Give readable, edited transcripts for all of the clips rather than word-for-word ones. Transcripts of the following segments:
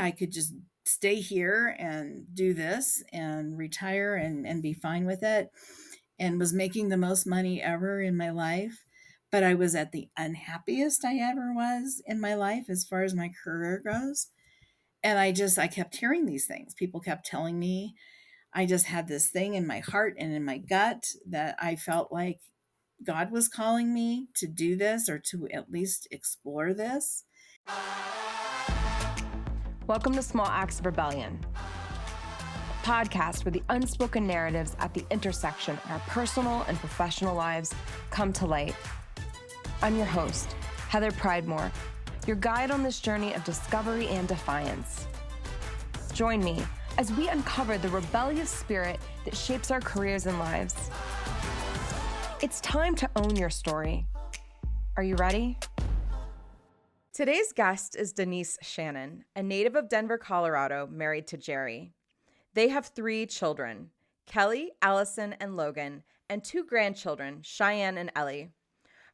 I could just stay here and do this and retire and be fine with it, and was making the most money ever in my life. But I was at the unhappiest I ever was in my life as far as my career goes. And I kept hearing these things. People kept telling me. I just had this thing in my heart and in my gut that I felt like God was calling me to do this, or to at least explore this. Welcome to Small Acts of Rebellion, a podcast where the unspoken narratives at the intersection of our personal and professional lives come to light. I'm your host, Heather Pridemore, your guide on this journey of discovery and defiance. Join me as we uncover the rebellious spirit that shapes our careers and lives. It's time to own your story. Are you ready? Today's guest is Denise Shannon, a native of Denver, Colorado, married to Jerry. They have 3 children, Kelly, Allison, and Logan, and 2 grandchildren, Cheyenne and Ellie.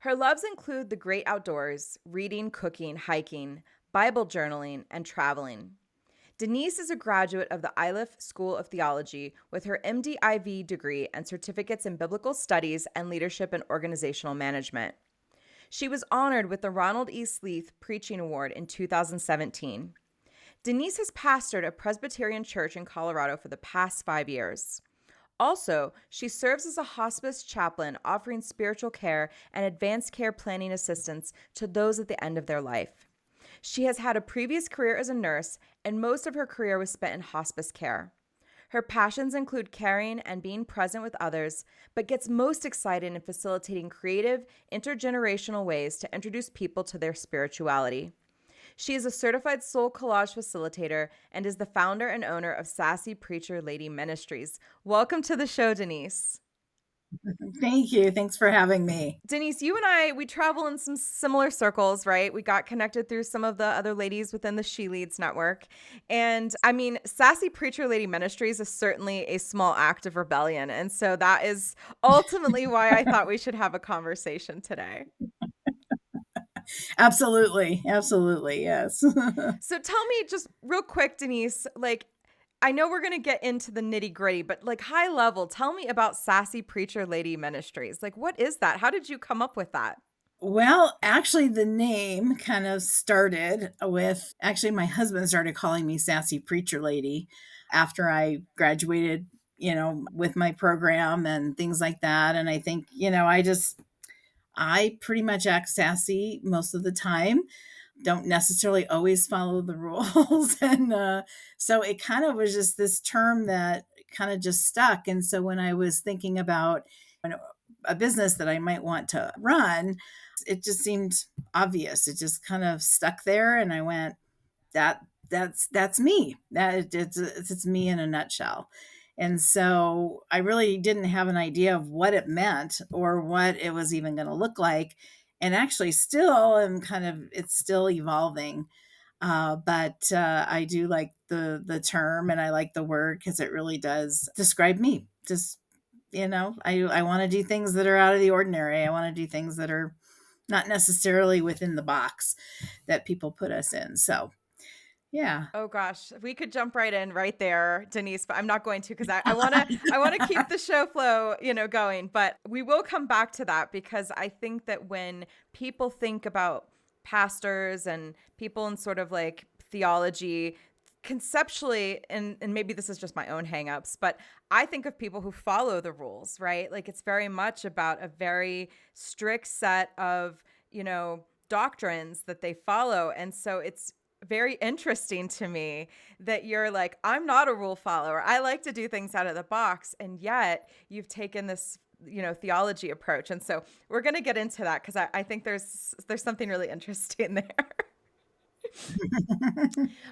Her loves include the great outdoors, reading, cooking, hiking, Bible journaling, and traveling. Denise is a graduate of the Iliff School of Theology with her MDiv degree and certificates in biblical studies and leadership and organizational management. She was honored with the Ronald E. Sleeth Preaching Award in 2017. Denise has pastored a Presbyterian church in Colorado for the past 5 years. Also, she serves as a hospice chaplain, offering spiritual care and advanced care planning assistance to those at the end of their life. She has had a previous career as a nurse, and most of her career was spent in hospice care. Her passions include caring and being present with others, but gets most excited in facilitating creative, intergenerational ways to introduce people to their spirituality. She is a certified soul collage facilitator and is the founder and owner of Sassy Preacher Lady Ministries. Welcome to the show, Denise. Thank you. Thanks for having me. Denise, you and I, we travel in some similar circles, right? We got connected through some of the other ladies within the She Leads network. And I mean, Sassy Preacher Lady Ministries is certainly a small act of rebellion. And so that is ultimately why I thought we should have a conversation today. Absolutely. Absolutely. Yes. So tell me just real quick, Denise, like, I know we're going to get into the nitty gritty, but like high level, tell me about Sassy Preacher Lady Ministries. Like, what is that? How did you come up with that? Well, actually, the name kind of started with actually, my husband started calling me Sassy Preacher Lady after I graduated, with my program and things like that. And I think, I pretty much act sassy most of the time, don't necessarily always follow the rules. And so it kind of was just this term that kind of just stuck. And so when I was thinking about a business that I might want to run, it just seemed obvious. It just kind of stuck there. And I went, that's me. It's me in a nutshell. And so I really didn't have an idea of what it meant or what it was even going to look like. And actually still am it's still evolving. But I do like the term, and I like the word because it really does describe me. Just, I want to do things that are out of the ordinary. I want to do things that are not necessarily within the box that people put us in. So yeah. Oh gosh, we could jump right in right there, Denise, but I'm not going to because I want to keep the show flow, going. But we will come back to that because I think that when people think about pastors and people in sort of like theology, conceptually, and maybe this is just my own hangups, but I think of people who follow the rules, right? Like it's very much about a very strict set of, doctrines that they follow. And so it's very interesting to me that you're like, I'm not a rule follower. I like to do things out of the box. And yet you've taken this, theology approach. And so we're going to get into that because I think there's something really interesting there.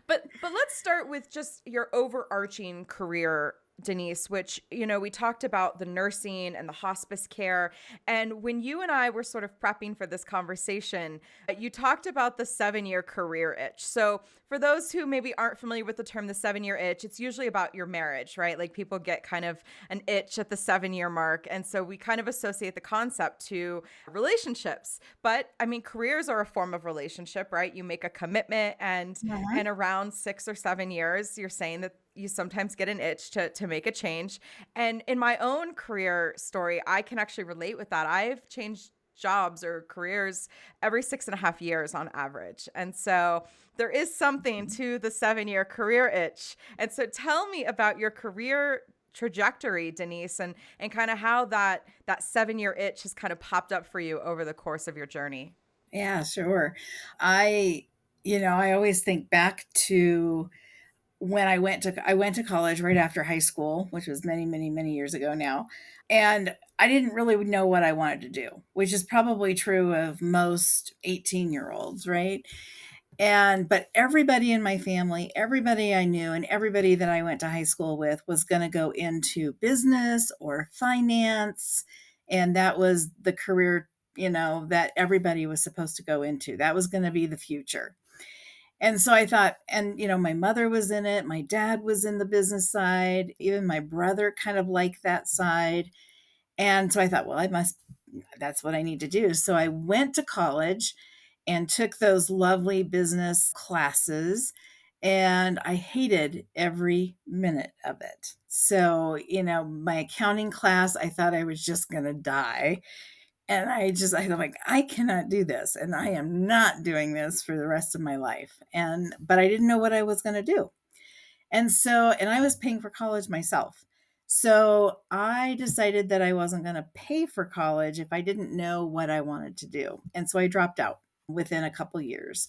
But let's start with just your overarching career Denise, which, we talked about the nursing and the hospice care. And when you and I were sort of prepping for this conversation, you talked about the 7-year career itch. So, for those who maybe aren't familiar with the term the 7-year itch, it's usually about your marriage, right? Like people get kind of an itch at the 7-year mark. And so we kind of associate the concept to relationships. But I mean, careers are a form of relationship, right? You make a commitment, and around 6 or 7 years, you're saying that you sometimes get an itch to make a change. And in my own career story, I can actually relate with that. I've changed jobs or careers every 6.5 years on average. And so there is something to the 7-year career itch. And so tell me about your career trajectory, Denise, and kind of how that 7-year itch has kind of popped up for you over the course of your journey. Yeah, sure. I, I always think back to when I went to college right after high school, which was many, many, many years ago now. And I didn't really know what I wanted to do, which is probably true of most 18-year-olds, right? But everybody in my family, everybody I knew, and everybody that I went to high school with was going to go into business or finance. And that was the career, that everybody was supposed to go into. That was going to be the future. And so I thought, and my mother was in it, my dad was in the business side, even my brother kind of liked that side. And so I thought, well, that's what I need to do. So I went to college and took those lovely business classes, and I hated every minute of it. So, my accounting class, I thought I was just going to die. And I thought, like, I cannot do this. And I am not doing this for the rest of my life. But I didn't know what I was going to do. And I was paying for college myself. So I decided that I wasn't going to pay for college if I didn't know what I wanted to do. And so I dropped out within a couple years.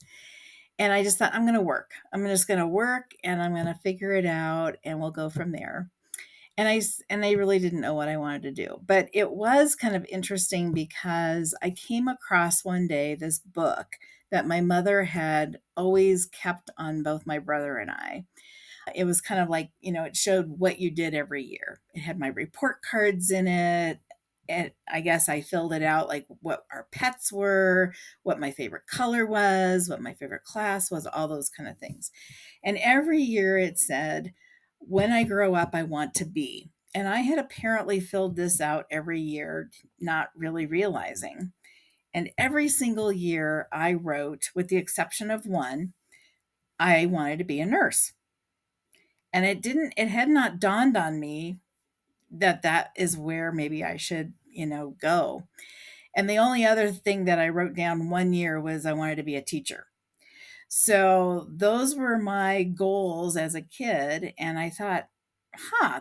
And I just thought, I'm going to work. I'm just going to work and I'm going to figure it out and we'll go from there. And I really didn't know what I wanted to do. But it was kind of interesting because I came across one day this book that my mother had always kept on both my brother and I. It was kind of like, it showed what you did every year. It had my report cards in it. And I guess I filled it out like what our pets were, what my favorite color was, what my favorite class was, all those kind of things. And every year it said, when I grow up, I want to be. And I had apparently filled this out every year, not really realizing. And every single year I wrote, with the exception of one, I wanted to be a nurse. And it had not dawned on me that that is where maybe I should, go. And the only other thing that I wrote down one year was I wanted to be a teacher. So those were my goals as a kid. And I thought,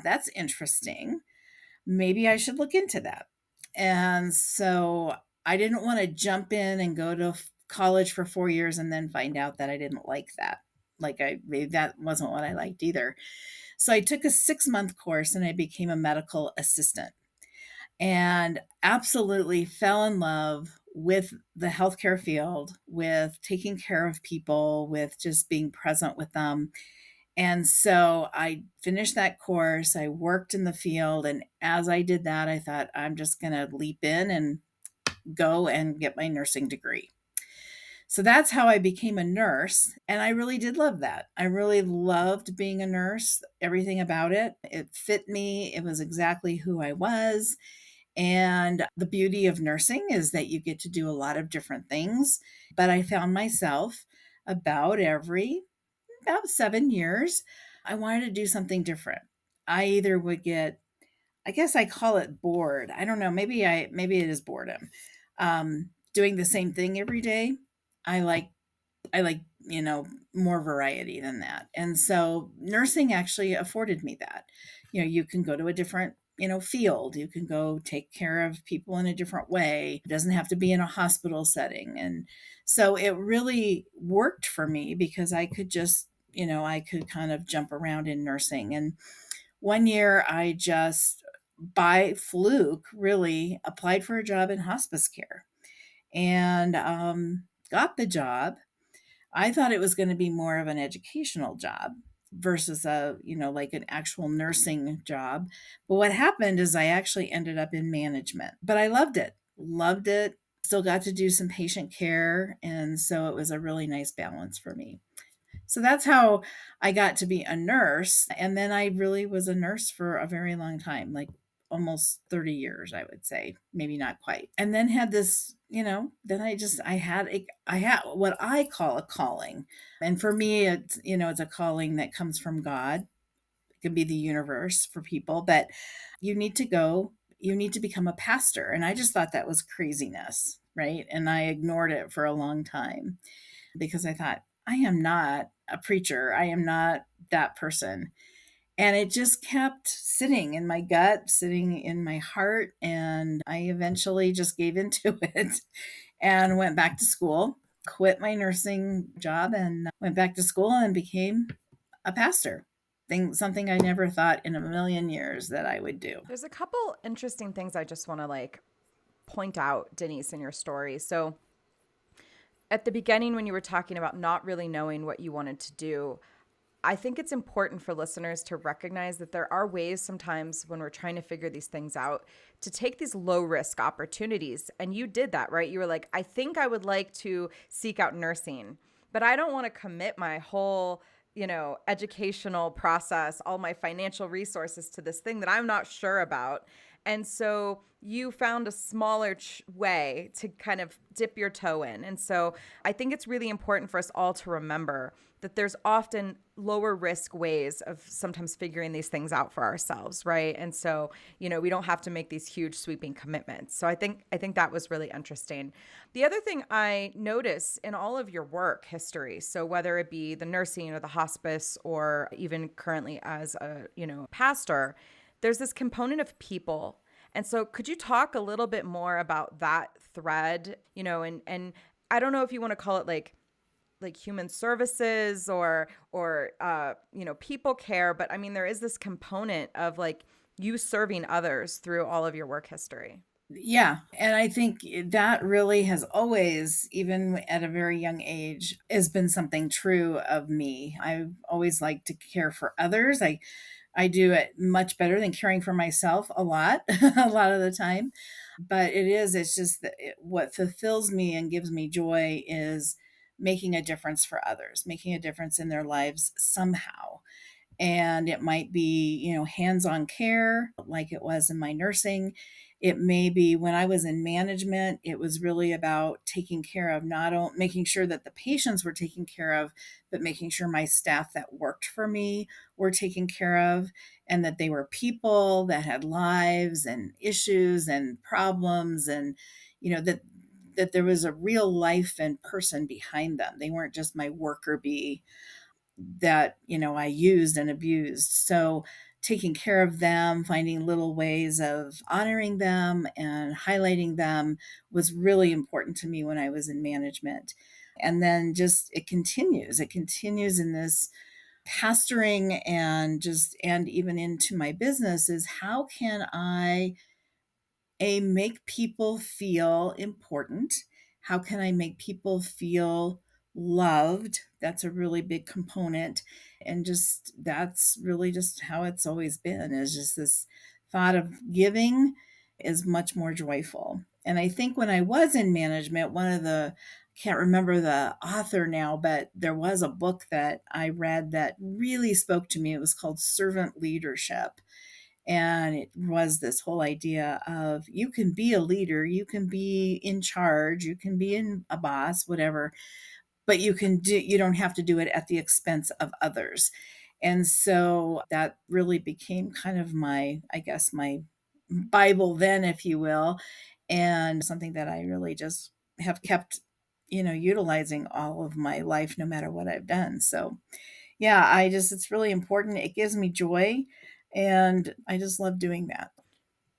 that's interesting. Maybe I should look into that. And so I didn't want to jump in and go to college for 4 years and then find out that I didn't like that. Like maybe that wasn't what I liked either. So I took a 6-month course and I became a medical assistant and absolutely fell in love with the healthcare field, with taking care of people, with just being present with them. And so I finished that course. I worked in the field. And as I did that, I thought, I'm just going to leap in and go and get my nursing degree. So that's how I became a nurse. And I really did love that. I really loved being a nurse, everything about it. It fit me, it was exactly who I was. And the beauty of nursing is that you get to do a lot of different things. But I found myself about 7 years, I wanted to do something different. I either would get, I guess I call it bored. I don't know. Maybe it is boredom. Doing the same thing every day. I like more variety than that. And so nursing actually afforded me that. You can go to a different, field. You can go take care of people in a different way. It doesn't have to be in a hospital setting. And so it really worked for me because I could just, I could kind of jump around in nursing. And one year I just by fluke really applied for a job in hospice care and got the job. I thought it was going to be more of an educational job, versus like an actual nursing job. But what happened is I actually ended up in management, but I loved it, still got to do some patient care. And so it was a really nice balance for me. So that's how I got to be a nurse. And then I really was a nurse for a very long time, like almost 30 years, I would say, maybe not quite. And then had this, then I had what I call a calling. And for me, it's a calling that comes from God. It can be the universe for people, but you need to go, you need to become a pastor. And I just thought that was craziness, right? And I ignored it for a long time because I thought, I am not a preacher. I am not that person. And it just kept sitting in my gut, sitting in my heart. And I eventually just gave into it and went back to school, quit my nursing job, and went back to school and became a pastor. Something I never thought in a million years that I would do. There's a couple interesting things I just want to point out, Denise, in your story. So at the beginning, when you were talking about not really knowing what you wanted to do, I think it's important for listeners to recognize that there are ways sometimes when we're trying to figure these things out to take these low risk opportunities. And you did that, right? You were like, I think I would like to seek out nursing, but I don't want to commit my whole, educational process, all my financial resources to this thing that I'm not sure about. And so you found a smaller way to kind of dip your toe in. And so I think it's really important for us all to remember that there's often lower risk ways of sometimes figuring these things out for ourselves, right? And so, we don't have to make these huge sweeping commitments. So I think that was really interesting. The other thing I notice in all of your work history, so whether it be the nursing or the hospice or even currently as a, pastor, there's this component of people. And so could you talk a little bit more about that thread, and I don't know if you want to call it like human services or people care, but I mean, there is this component of you serving others through all of your work history. Yeah. And I think that really has always, even at a very young age, has been something true of me. I've always liked to care for others. I do it much better than caring for myself a lot, a lot of the time. But it's just that what fulfills me and gives me joy is making a difference for others, making a difference in their lives somehow. And it might be, hands-on care like it was in my nursing. It may be when I was in management, it was really about taking care of not only making sure that the patients were taken care of, but making sure my staff that worked for me were taken care of, and that they were people that had lives and issues and problems, and that there was a real life and person behind them. They weren't just my worker bee that I used and abused. So taking care of them, finding little ways of honoring them and highlighting them was really important to me when I was in management. And then just it continues in this pastoring, and even into my business, is how can I make people feel important? How can I make people feel loved? That's a really big component. And just that's really just how it's always been, is just this thought of giving is much more joyful. And I think when I was in management, can't remember the author now, but there was a book that I read that really spoke to me. It was called Servant Leadership. And it was this whole idea of you can be a leader, you can be in charge, you can be a boss, whatever, but you don't have to do it at the expense of others. And so that really became kind of I guess my Bible then, if you will, and something that I really just have kept, utilizing all of my life, no matter what I've done. So yeah, it's really important. It gives me joy, and I just love doing that.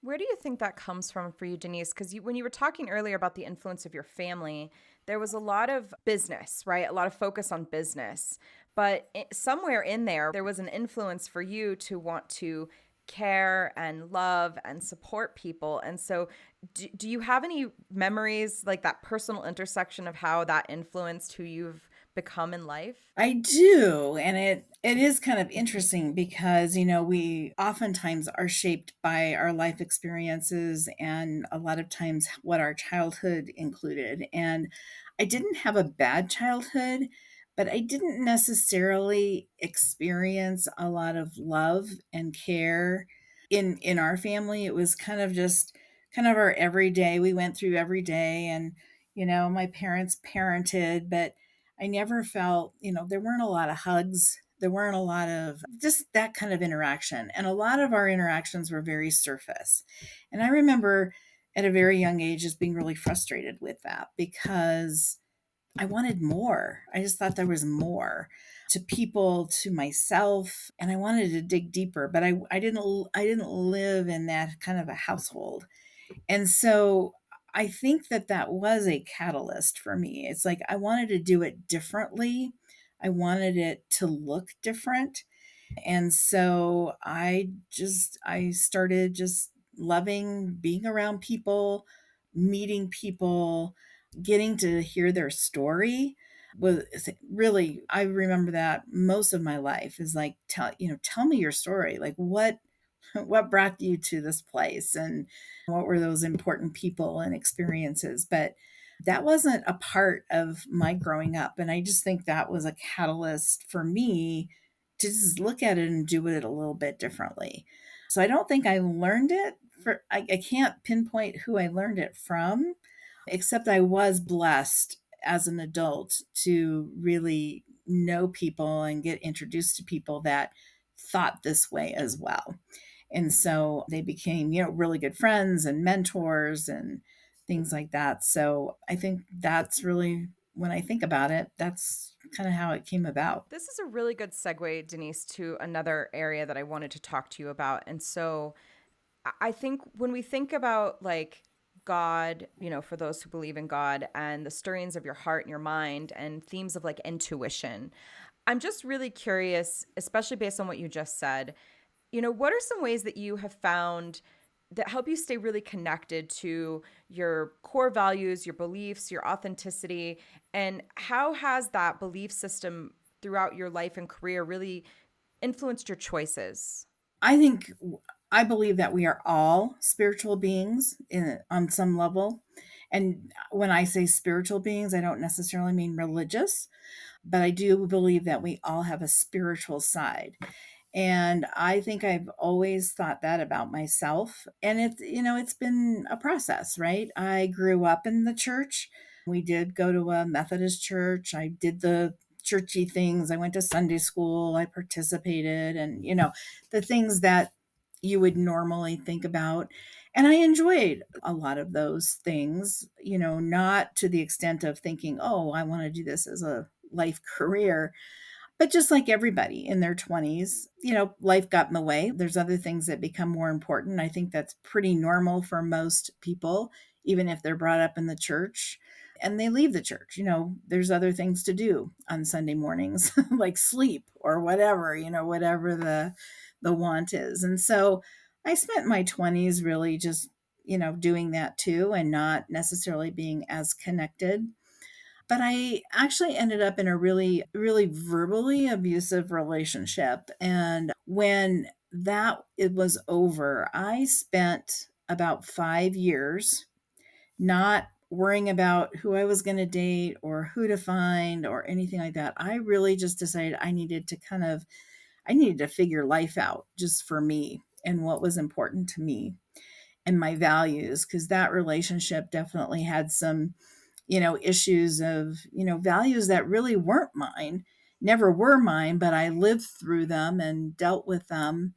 Where do you think that comes from for you, Denise? Because when you were talking earlier about the influence of your family, there was a lot of business, right? A lot of focus on business. But somewhere in there, there was an influence for you to want to care and love and support people. And so do you have any memories, like that personal intersection of how that influenced who you've become in life? I do. And it is kind of interesting because, we oftentimes are shaped by our life experiences and a lot of times what our childhood included. And I didn't have a bad childhood, but I didn't necessarily experience a lot of love and care in our family. It was kind of just kind of our everyday. We went through every day and my parents parented, but I never felt, there weren't a lot of hugs. There weren't a lot of just that kind of interaction. And a lot of our interactions were very surface. And I remember at a very young age just being really frustrated with that because I wanted more. I just thought there was more to people, to myself, and I wanted to dig deeper, but I didn't live in that kind of a household. And so I think that was a catalyst for me. It's like I wanted to do it differently. I wanted it to look different. And so I started just loving being around people, meeting people, getting to hear their story was really, I remember that most of my life is like, tell me your story. Like what brought you to this place and what were those important people and experiences. But that wasn't a part of my growing up. And I just think that was a catalyst for me to just look at it and do it a little bit differently. So I don't think I learned it I can't pinpoint who I learned it from, except I was blessed as an adult to really know people and get introduced to people that thought this way as well. And so they became, really good friends and mentors and things like that. So I think that's really, when I think about it, that's kind of how it came about. This is a really good segue, Denise, to another area that I wanted to talk to you about. And so I think when we think about like God, for those who believe in God and the stirrings of your heart and your mind and themes of like intuition, I'm just really curious, especially based on what you just said, what are some ways that you have found that help you stay really connected to your core values, your beliefs, your authenticity, and how has that belief system throughout your life and career really influenced your choices? I think I believe that we are all spiritual beings on some level. And when I say spiritual beings, I don't necessarily mean religious, but I do believe that we all have a spiritual side. And I think I've always thought that about myself. And it's been a process, right? I grew up in the church. We did go to a Methodist church. I did the churchy things. I went to Sunday school. I participated and, the things that you would normally think about. And I enjoyed a lot of those things, not to the extent of thinking, oh, I want to do this as a life career, but just like everybody in their 20s, life got in the way. There's other things that become more important. I think that's pretty normal for most people, even if they're brought up in the church and they leave the church. There's other things to do on Sunday mornings, like sleep or whatever, whatever the want is. And so I spent my 20s really just, doing that too and not necessarily being as connected, but I actually ended up in a really, really verbally abusive relationship. And when it was over, I spent about 5 years not worrying about who I was going to date or who to find or anything like that. I really just decided I needed to figure life out just for me and what was important to me and my values, because that relationship definitely had some issues of, values that really weren't mine, never were mine, but I lived through them and dealt with them.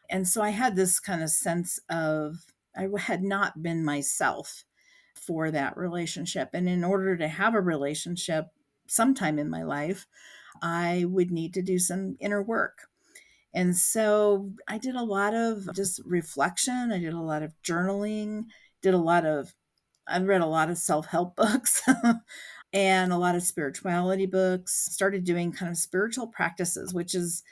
And so I had this kind of sense of I had not been myself for that relationship. And in order to have a relationship sometime in my life, I would need to do some inner work. And so I did a lot of just reflection. I did a lot of journaling, did a lot of I read a lot of self-help books and a lot of spirituality books, started doing kind of spiritual practices, which is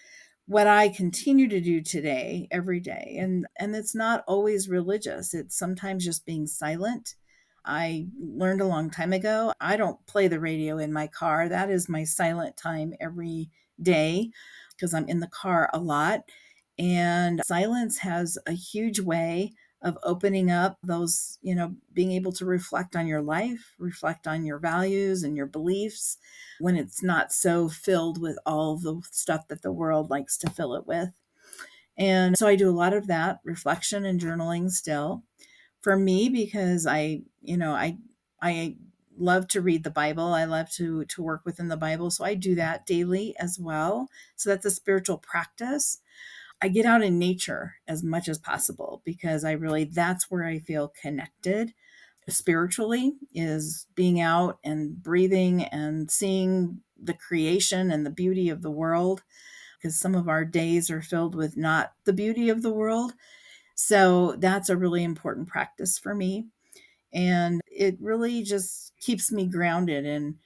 what I continue to do today, every day. And it's not always religious. It's sometimes just being silent, I learned a long time ago, I don't play the radio in my car. That is my silent time every day because I'm in the car a lot. And silence has a huge way of opening up those, being able to reflect on your life, reflect on your values and your beliefs when it's not so filled with all the stuff that the world likes to fill it with. And so I do a lot of that reflection and journaling still for me because I love to read the Bible. I love to work within the Bible, so I do that daily as well. So that's a spiritual practice. I get out in nature as much as possible because that's where I feel connected spiritually, is being out and breathing and seeing the creation and the beauty of the world, because some of our days are filled with not the beauty of the world. So that's a really important practice for me. And it really just keeps me grounded. And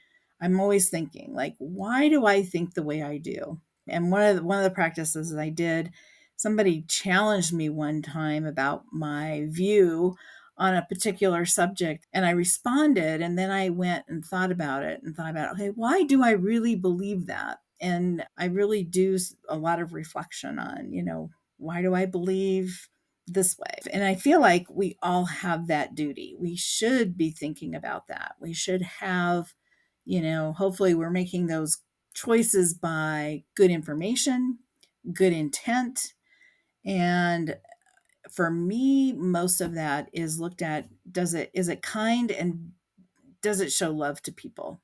I'm always thinking, like, why do I think the way I do? And one of the practices that I did, somebody challenged me one time about my view on a particular subject, and I responded, and then I went and thought about, okay, why do I really believe that? And I really do a lot of reflection on, why do I believe this way? And I feel like we all have that duty. We should be thinking about that. We should have, hopefully we're making those choices by good information, good intent. And for me, most of that is looked at, is it kind, and does it show love to people?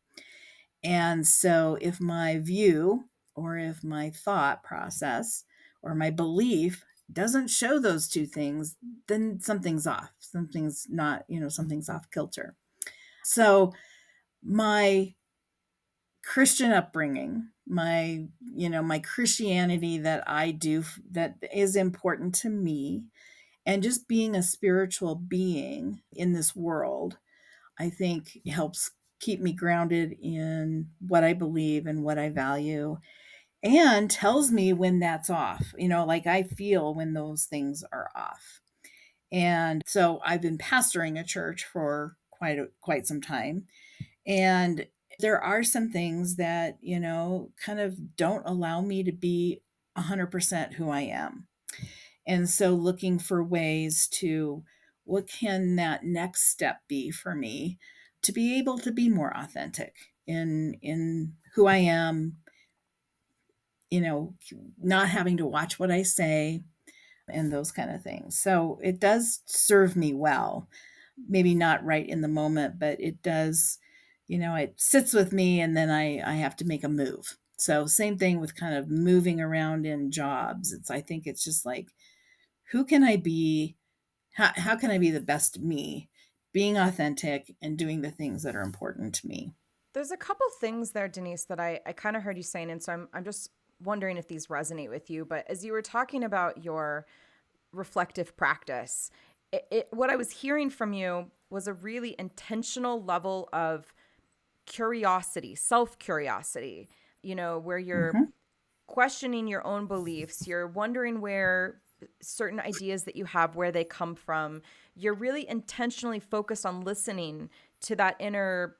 And so if my view or if my thought process or my belief doesn't show those two things, then something's off. Something's not, something's off kilter. So my Christian upbringing, my Christianity that I do that is important to me, and just being a spiritual being in this world, I think helps keep me grounded in what I believe and what I value, and tells me when that's off. Like I feel when those things are off. And so I've been pastoring a church for quite some time, and there are some things that, kind of don't allow me to be 100% who I am. And so looking for ways to, what can that next step be for me to be able to be more authentic in who I am, not having to watch what I say and those kind of things. So it does serve me well. Maybe not right in the moment, but it does, it sits with me, and then I have to make a move. So same thing with kind of moving around in jobs. I think it's just like, who can I be? How can I be the best me, being authentic and doing the things that are important to me? There's a couple things there, Denise, that I kind of heard you saying. And so I'm just wondering if these resonate with you. But as you were talking about your reflective practice, what I was hearing from you was a really intentional level of curiosity, self curiosity, where you're Hmm. questioning your own beliefs, you're wondering where certain ideas that you have, where they come from. You're really intentionally focused on listening to that inner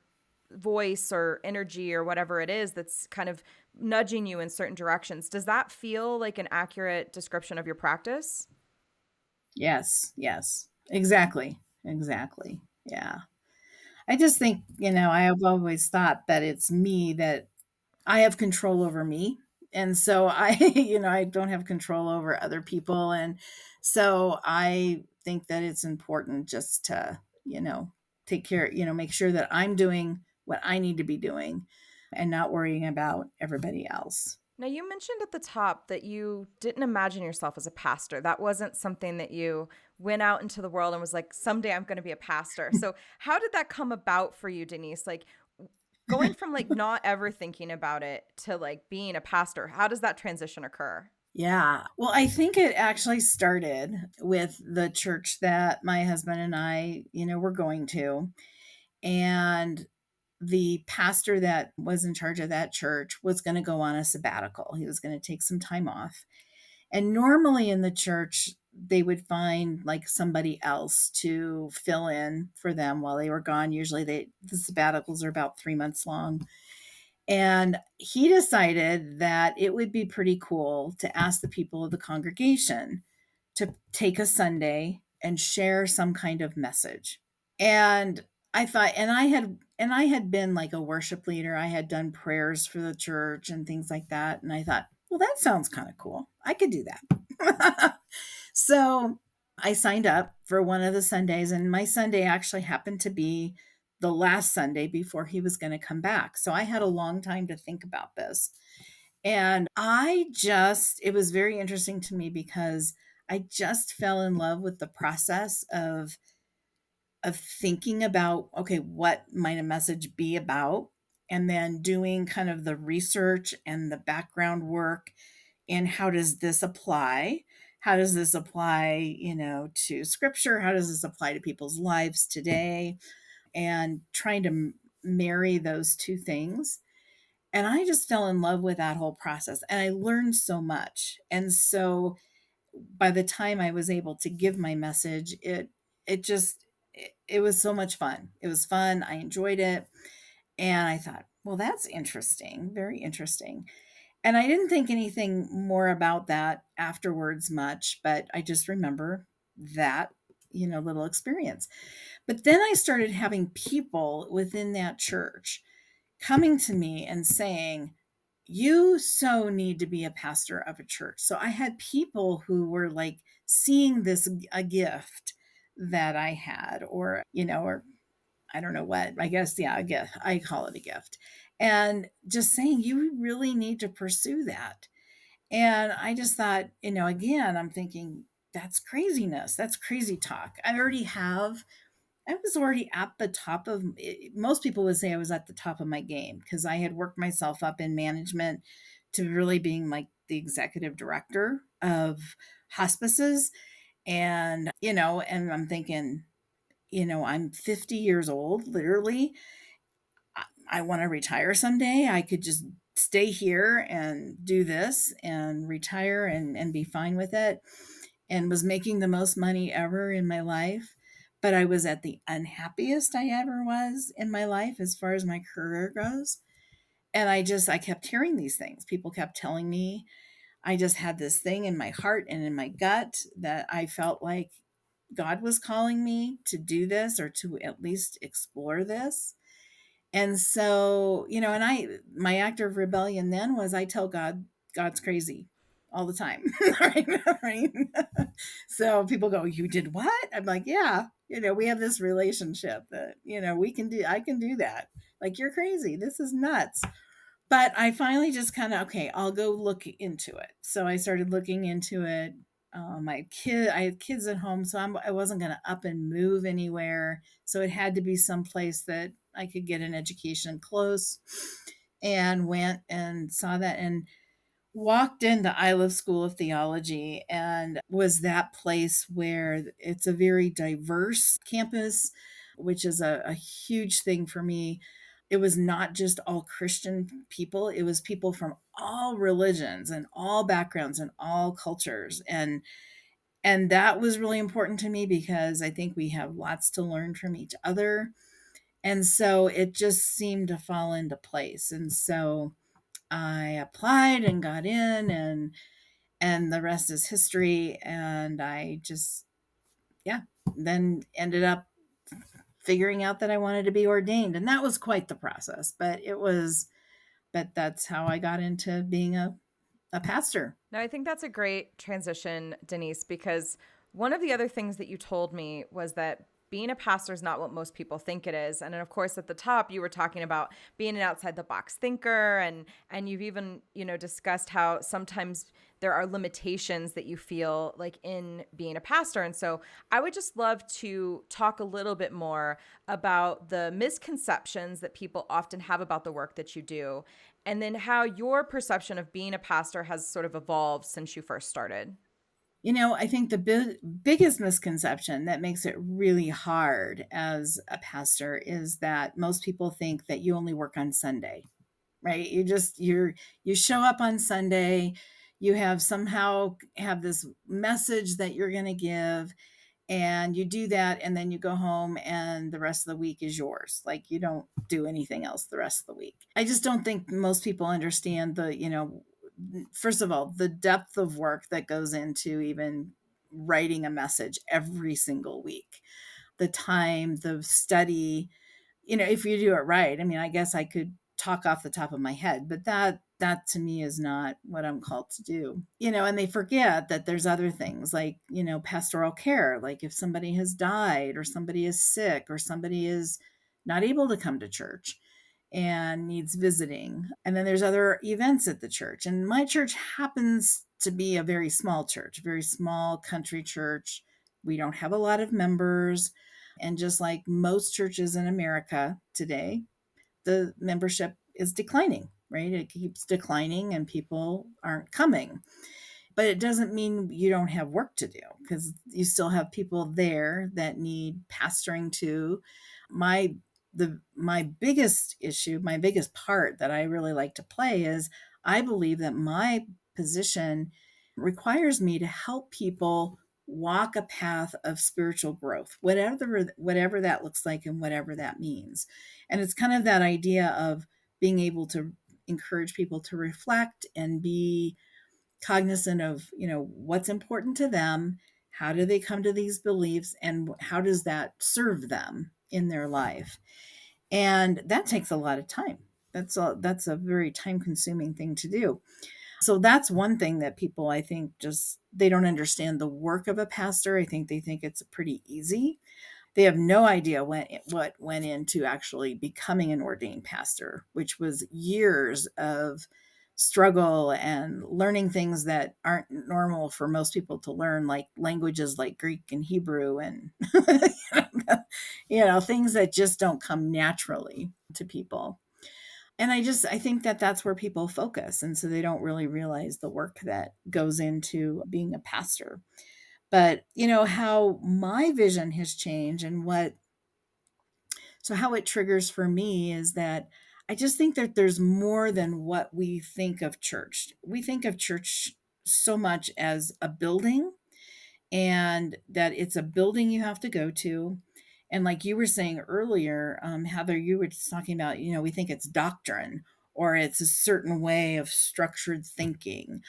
voice or energy or whatever it is that's kind of nudging you in certain directions. Does that feel like an accurate description of your practice? Yes, yes, exactly, exactly. Yeah. I just think, I have always thought that it's me, that I have control over me. And so I, I don't have control over other people. And so I think that it's important just to, take care, make sure that I'm doing what I need to be doing and not worrying about everybody else. Now, you mentioned at the top that you didn't imagine yourself as a pastor. That wasn't something that you went out into the world and was like, someday I'm going to be a pastor. So, how did that come about for you, Denise? Like, going from like not ever thinking about it to like being a pastor, how does that transition occur? Yeah. Well, I think it actually started with the church that my husband and I, were going to. And the pastor that was in charge of that church was going to go on a sabbatical. He was going to take some time off. And normally in the church, they would find like somebody else to fill in for them while they were gone. Usually the sabbaticals are about 3 months long. And he decided that it would be pretty cool to ask the people of the congregation to take a Sunday and share some kind of message. And I thought, and I had been like a worship leader. I had done prayers for the church and things like that. And I thought, well, that sounds kind of cool. I could do that. So I signed up for one of the Sundays, and my Sunday actually happened to be the last Sunday before he was going to come back. So I had a long time to think about this. And it was very interesting to me because I just fell in love with the process of thinking about, okay, what might a message be about? And then doing kind of the research and the background work. And how does this apply? How does this apply, to scripture? How does this apply to people's lives today? And trying to marry those two things. And I just fell in love with that whole process and I learned so much. And so by the time I was able to give my message, it was so much fun. It was fun. I enjoyed it. And I thought, well, that's interesting. Very interesting. And I didn't think anything more about that afterwards much, but I just remember that, little experience. But then I started having people within that church coming to me and saying, you so need to be a pastor of a church. So I had people who were like seeing this a gift that I had, or I don't know what, I guess, yeah, a gift. I call it a gift. And just saying, you really need to pursue that. And I just thought, again, I'm thinking, that's craziness. That's crazy talk. I was already at the top of, most people would say I was at the top of my game because I had worked myself up in management to really being like the executive director of hospices. And I'm thinking, I'm 50 years old, literally. I want to retire someday. I could just stay here and do this and retire and be fine with it, and was making the most money ever in my life. But I was at the unhappiest I ever was in my life as far as my career goes. And I kept hearing these things. People kept telling me. I just had this thing in my heart and in my gut that I felt like God was calling me to do this or to at least explore this. And so, my act of rebellion then was I tell God, God's crazy all the time. Right? Right? So people go, you did what? I'm like, yeah, we have this relationship that, I can do that. Like, you're crazy. This is nuts. But I finally just kind of, okay, I'll go look into it. So I started looking into it. I had kids at home, so I wasn't going to up and move anywhere. So it had to be someplace that I could get an education close, and went and saw that and walked into Isla School of Theology, and was that place where it's a very diverse campus, which is a huge thing for me. It was not just all Christian people, it was people from all religions and all backgrounds and all cultures. And that was really important to me because I think we have lots to learn from each other. And so it just seemed to fall into place. And so I applied and got in, and the rest is history. And I just, yeah, then ended up figuring out that I wanted to be ordained. And that was quite the process, but that's how I got into being a pastor. Now, I think that's a great transition, Denise, because one of the other things that you told me was that being a pastor is not what most people think it is. And then, of course, at the top, you were talking about being an outside the box thinker, and you've even, discussed how sometimes there are limitations that you feel like in being a pastor. And so I would just love to talk a little bit more about the misconceptions that people often have about the work that you do, and then how your perception of being a pastor has sort of evolved since you first started. I think the biggest misconception that makes it really hard as a pastor is that most people think that you only work on Sunday, right? You show up on Sunday, You have somehow have this message that you're going to give, and you do that, and then you go home and the rest of the week is yours. Like, you don't do anything else the rest of the week. I just don't think most people understand first of all, the depth of work that goes into even writing a message every single week, the time, the study, if you do it right. I mean, I guess I could talk off the top of my head, but that to me is not what I'm called to do. And they forget that there's other things like, pastoral care, like if somebody has died or somebody is sick or somebody is not able to come to church and needs visiting. And then there's other events at the church. And my church happens to be a very small church, very small country church. We don't have a lot of members. And just like most churches in America today, the membership is declining, right? It keeps declining and people aren't coming. But it doesn't mean you don't have work to do, because you still have people there that need pastoring to. My my biggest issue, my biggest part that I really like to play is I believe that my position requires me to help people walk a path of spiritual growth, whatever that looks like and whatever that means. And it's kind of that idea of being able to encourage people to reflect and be cognizant of, what's important to them, how do they come to these beliefs, and how does that serve them in their life. And that takes a lot of time. That's a very time consuming thing to do. So that's one thing that people, I think, just they don't understand the work of a pastor. I think they think it's pretty easy. They have no idea what went into actually becoming an ordained pastor, which was years of struggle and learning things that aren't normal for most people to learn, like languages like Greek and Hebrew, and things that just don't come naturally to people. And I think that that's where people focus, and so they don't really realize the work that goes into being a pastor. But how my vision has changed, and how it triggers for me is that I just think that there's more than what we think of church. We think of church so much as a building, and that it's a building you have to go to. And like you were saying earlier, Heather, you were just talking about, we think it's doctrine, or it's a certain way of structured thinking,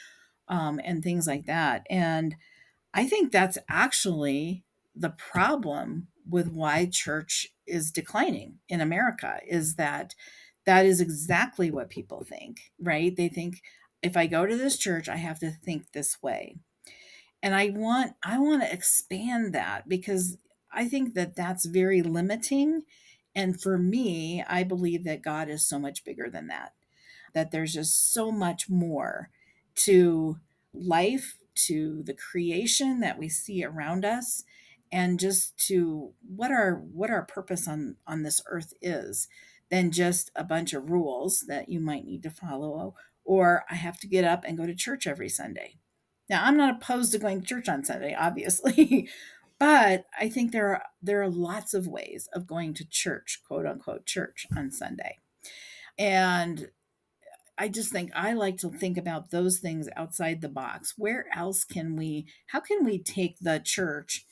and things like that. And I think that's actually the problem with why church is declining in America, is that is exactly what people think, right? They think, if I go to this church, I have to think this way. And I want to expand that, because I think that that's very limiting. And for me, I believe that God is so much bigger than that there's just so much more to life, to the creation that we see around us, and just to what our purpose on this earth is, than just a bunch of rules that you might need to follow, or I have to get up and go to church every Sunday. Now, I'm not opposed to going to church on Sunday, obviously, but I think there are lots of ways of going to church, quote unquote church, on Sunday. And I just think I like to think about those things outside the box. How can we take the church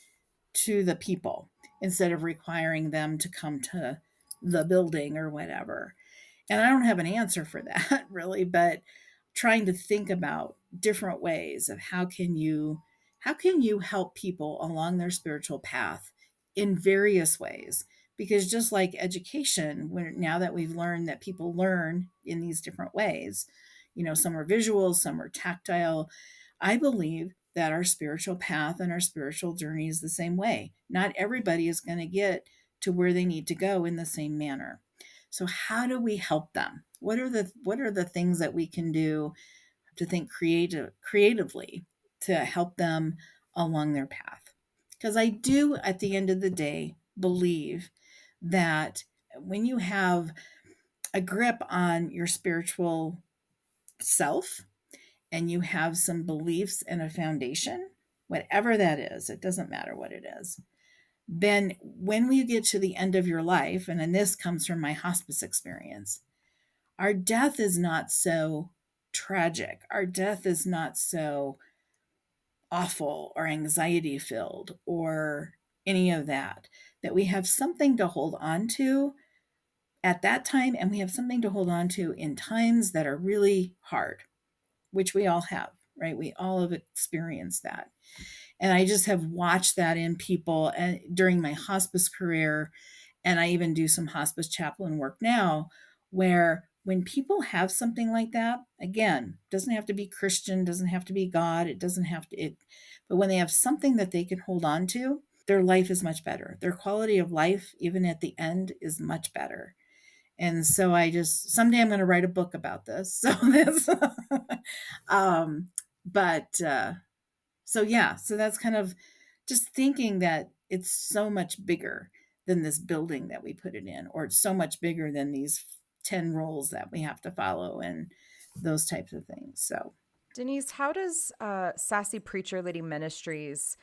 to the people instead of requiring them to come to the building or whatever? And I don't have an answer for that really, but trying to think about different ways of how can you help people along their spiritual path in various ways. Because just like education, now that we've learned that people learn in these different ways, some are visual, some are tactile. I believe that our spiritual path and our spiritual journey is the same way. Not everybody is going to get to where they need to go in the same manner. So how do we help them? What are the things that we can do to think creatively to help them along their path? Because I do, at the end of the day, believe that when you have a grip on your spiritual self, and you have some beliefs and a foundation, whatever that is, it doesn't matter what it is, then when we get to the end of your life, and this comes from my hospice experience, our death is not so tragic. Our death is not so awful or anxiety filled or any of that, that we have something to hold on to at that time, and we have something to hold on to in times that are really hard, which we all have, right? We all have experienced that. And I just have watched that in people and during my hospice career, and I even do some hospice chaplain work now, where when people have something like that, again, doesn't have to be Christian, doesn't have to be God, it doesn't have to it, but when they have something that they can hold on to, their life is much better. Their quality of life, even at the end, is much better. And so I just someday I'm going to write a book about this. So this, um, but so yeah, so that's kind of just thinking that it's so much bigger than this building that we put it in, or it's so much bigger than these 10 rules that we have to follow and those types of things. So Denise, how does Sassy Preacher Lady Ministries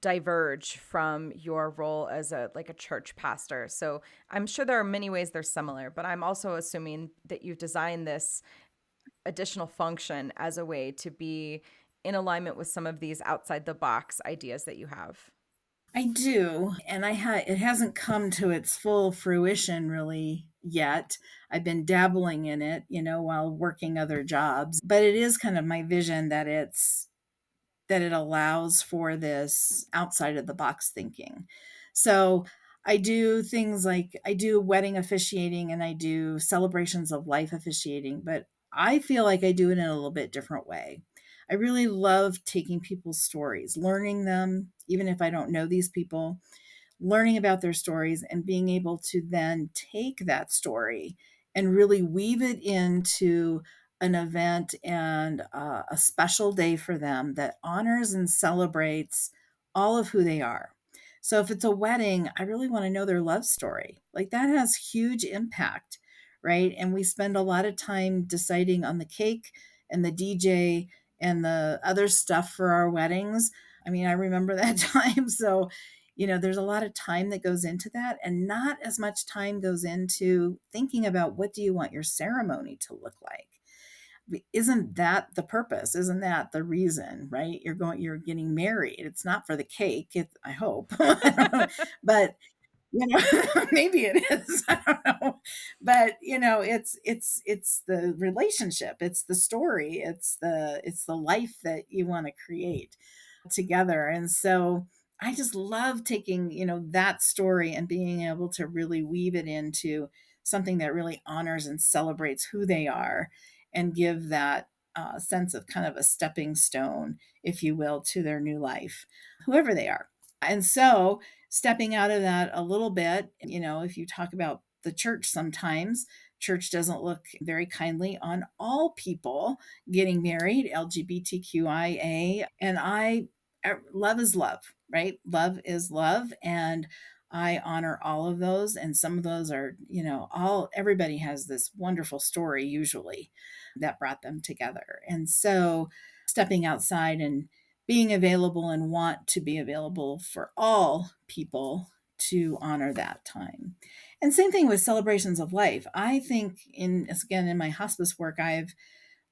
diverge from your role as a church pastor? So I'm sure there are many ways they're similar, but I'm also assuming that you've designed this additional function as a way to be in alignment with some of these outside the box ideas that you have. I do, and it hasn't come to its full fruition really yet. I've been dabbling in it, while working other jobs, but it is kind of my vision that it allows for this outside of the box thinking. So I do things like I do wedding officiating and I do celebrations of life officiating, but I feel like I do it in a little bit different way. I really love taking people's stories, learning them, even if I don't know these people, learning about their stories and being able to then take that story and really weave it into an event and a special day for them that honors and celebrates all of who they are. So if it's a wedding, I really want to know their love story. Like that has huge impact, right? And we spend a lot of time deciding on the cake and the DJ and the other stuff for our weddings. I mean, I remember that time. So there's a lot of time that goes into that, and not as much time goes into thinking about what do you want your ceremony to look like. Isn't that the purpose? Isn't that the reason, right? You're getting married. It's not for the cake. I hope. I don't know. But maybe it is. I don't know. But it's the relationship, it's the story, it's the life that you want to create together. And so I just love taking, that story and being able to really weave it into something that really honors and celebrates who they are and give that sense of kind of a stepping stone, if you will, to their new life, whoever they are. And so stepping out of that a little bit, if you talk about the church, sometimes church doesn't look very kindly on all people getting married, LGBTQIA. And love is love, right? Love is love. And I honor all of those. And some of those are, everybody has this wonderful story usually that brought them together. And so stepping outside and being available and want to be available for all people to honor that time. And same thing with celebrations of life. I think in my hospice work, I've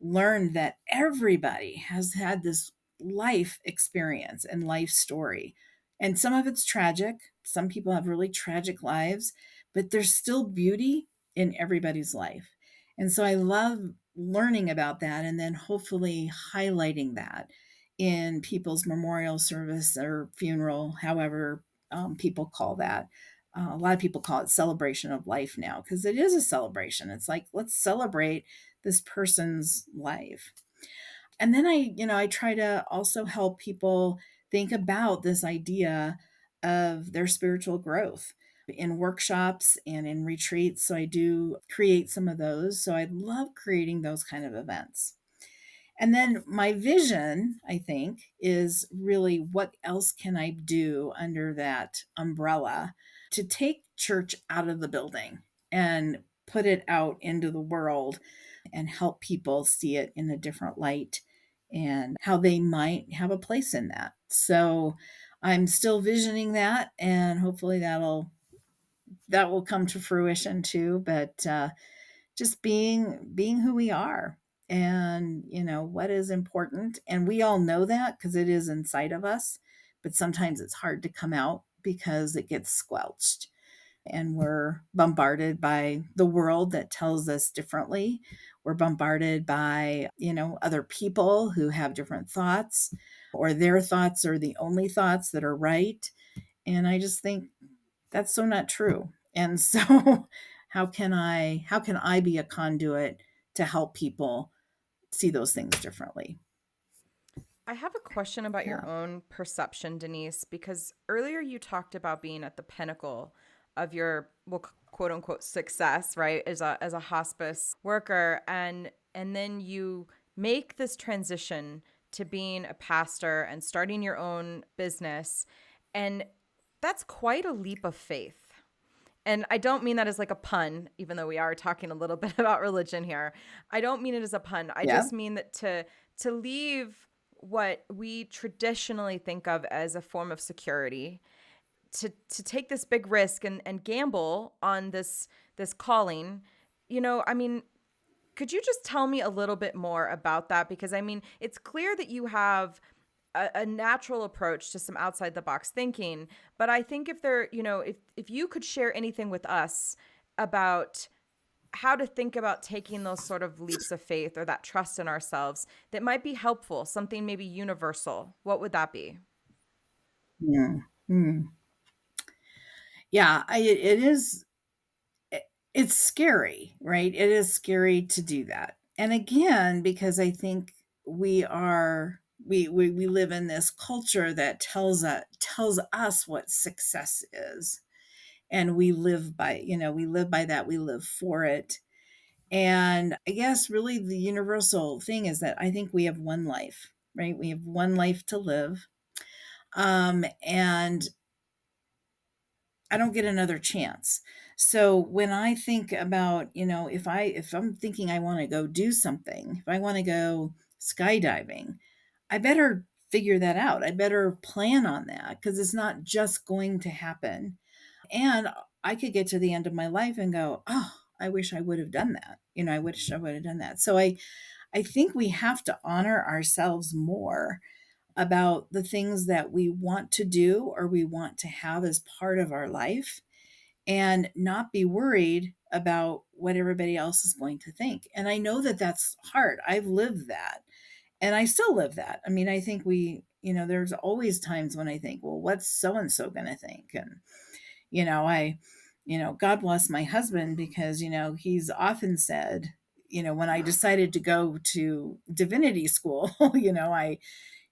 learned that everybody has had this life experience and life story. And some of it's tragic. Some people have really tragic lives, but there's still beauty in everybody's life. And so I love learning about that and then hopefully highlighting that in people's memorial service or funeral, however people call that. A lot of people call it celebration of life now because it is a celebration. It's like, let's celebrate this person's life. And then I try to also help people think about this idea of their spiritual growth in workshops and in retreats. So I do create some of those. So I love creating those kind of events. And then my vision, I think, is really what else can I do under that umbrella to take church out of the building and put it out into the world and help people see it in a different light and how they might have a place in that. So I'm still visioning that, and hopefully that will come to fruition too. But just being who we are and, what is important. And we all know that because it is inside of us, but sometimes it's hard to come out because it gets squelched and we're bombarded by the world that tells us differently. We're bombarded by, other people who have different thoughts, or their thoughts are the only thoughts that are right. And I just think that's so not true. And so how can I be a conduit to help people see those things differently? I have a question about your Yeah. own perception, Denise, because earlier you talked about being at the pinnacle of your, well, quote unquote success, right? As a hospice worker, and then you make this transition to being a pastor and starting your own business, and that's quite a leap of faith. And I don't mean that as like a pun, even though we are talking a little bit about religion here. I don't mean it as a pun. I Yeah. just mean that to leave what we traditionally think of as a form of security, to take this big risk and gamble on this calling. I mean, could you just tell me a little bit more about that? Because I mean, it's clear that you have a natural approach to some outside the box thinking. But I think if there, if you could share anything with us about how to think about taking those sort of leaps of faith or that trust in ourselves that might be helpful, something maybe universal, what would that be? Yeah. Mm. Yeah, it is. It's scary, right? It is scary to do that. And again, because I think we live in this culture that tells us what success is. And we live by that, we live for it. And I guess really the universal thing is that I think we have one life, right? We have one life to live. And I don't get another chance. So when I think about, if I'm thinking I want to go do something, if I want to go skydiving, I better figure that out. I better plan on that because it's not just going to happen. And I could get to the end of my life and go, "Oh, I wish I would have done that." I wish I would have done that. So I think we have to honor ourselves more about the things that we want to do or we want to have as part of our life, and not be worried about what everybody else is going to think. And I know that that's hard. I've lived that and I still live that. I mean, I think there's always times when I think, well, what's so and so going to think? And, I, God bless my husband because, he's often said, when I decided to go to divinity school,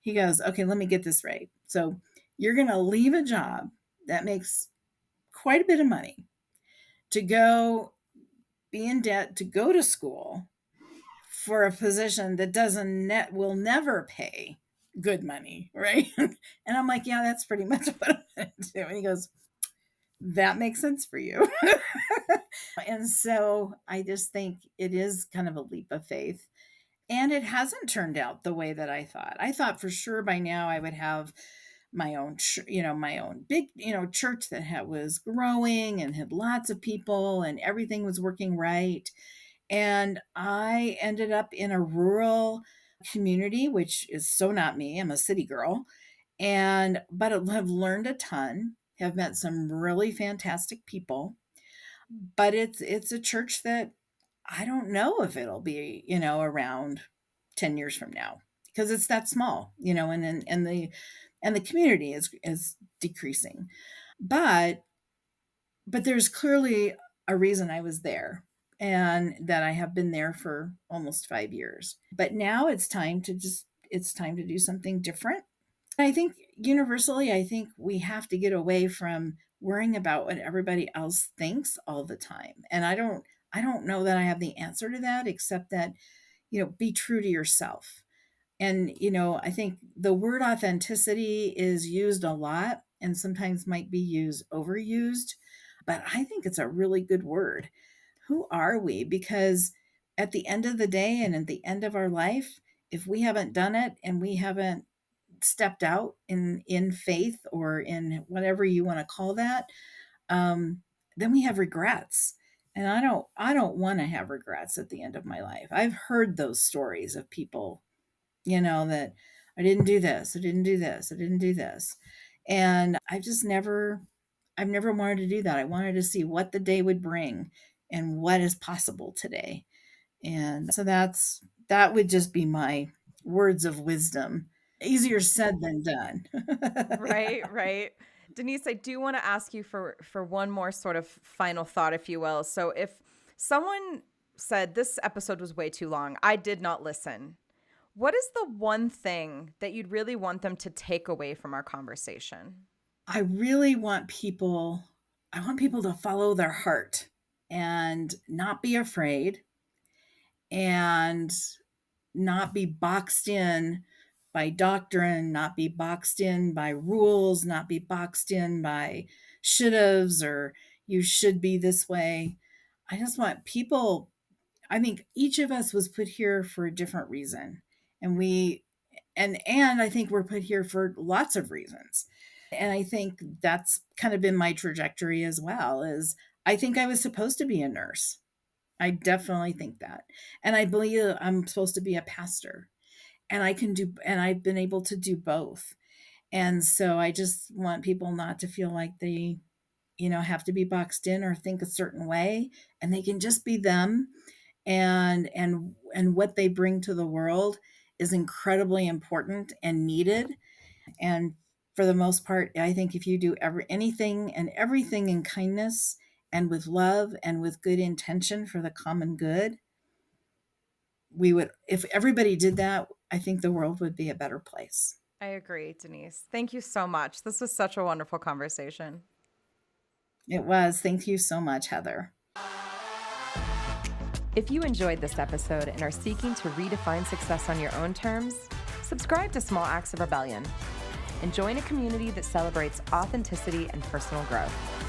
he goes, okay, let me get this right. So you're going to leave a job that makes quite a bit of money to go be in debt to go to school for a position that doesn't net will never pay good money, right? And I'm like, yeah, that's pretty much what I'm going to do. And he goes, that makes sense for you. And so I just think it is kind of a leap of faith. And it hasn't turned out the way that I thought. I thought for sure by now I would have my own big, church that was growing and had lots of people and everything was working right. And I ended up in a rural community, which is so not me. I'm a city girl. But I have learned a ton, have met some really fantastic people. But it's a church that I don't know if it'll be, around 10 years from now because it's that small, and the community is decreasing. But there's clearly a reason I was there and that I have been there for almost 5 years. But now it's time to do something different. I think universally, I think we have to get away from worrying about what everybody else thinks all the time. And I don't know that I have the answer to that except that, be true to yourself. And, I think the word authenticity is used a lot and sometimes might be overused, but I think it's a really good word. Who are we? Because at the end of the day and at the end of our life, if we haven't done it and we haven't stepped out in faith or in whatever you want to call that, then we have regrets. And I don't want to have regrets at the end of my life. I've heard those stories of people, that I didn't do this, I didn't do this, I didn't do this. And I've never wanted to do that. I wanted to see what the day would bring and what is possible today. And so that would just be my words of wisdom. Easier said than done. Right, right. Denise, I do want to ask you for one more sort of final thought, if you will. So if someone said this episode was way too long, I did not listen. What is the one thing that you'd really want them to take away from our conversation? I really I want people to follow their heart and not be afraid and not be boxed in by doctrine, not be boxed in by rules, not be boxed in by should haves or you should be this way. I just want people, I think each of us was put here for a different reason. And I think we're put here for lots of reasons. And I think that's kind of been my trajectory as well, is I think I was supposed to be a nurse. I definitely think that. And I believe I'm supposed to be a pastor. And I've been able to do both. And so I just want people not to feel like they, have to be boxed in or think a certain way, and they can just be them. And what they bring to the world is incredibly important and needed. And for the most part, I think if you do anything and everything in kindness and with love and with good intention for the common good, if everybody did that, I think the world would be a better place. I agree, Denise. Thank you so much. This was such a wonderful conversation. It was. Thank you so much, Heather. If you enjoyed this episode and are seeking to redefine success on your own terms, subscribe to Small Acts of Rebellion and join a community that celebrates authenticity and personal growth.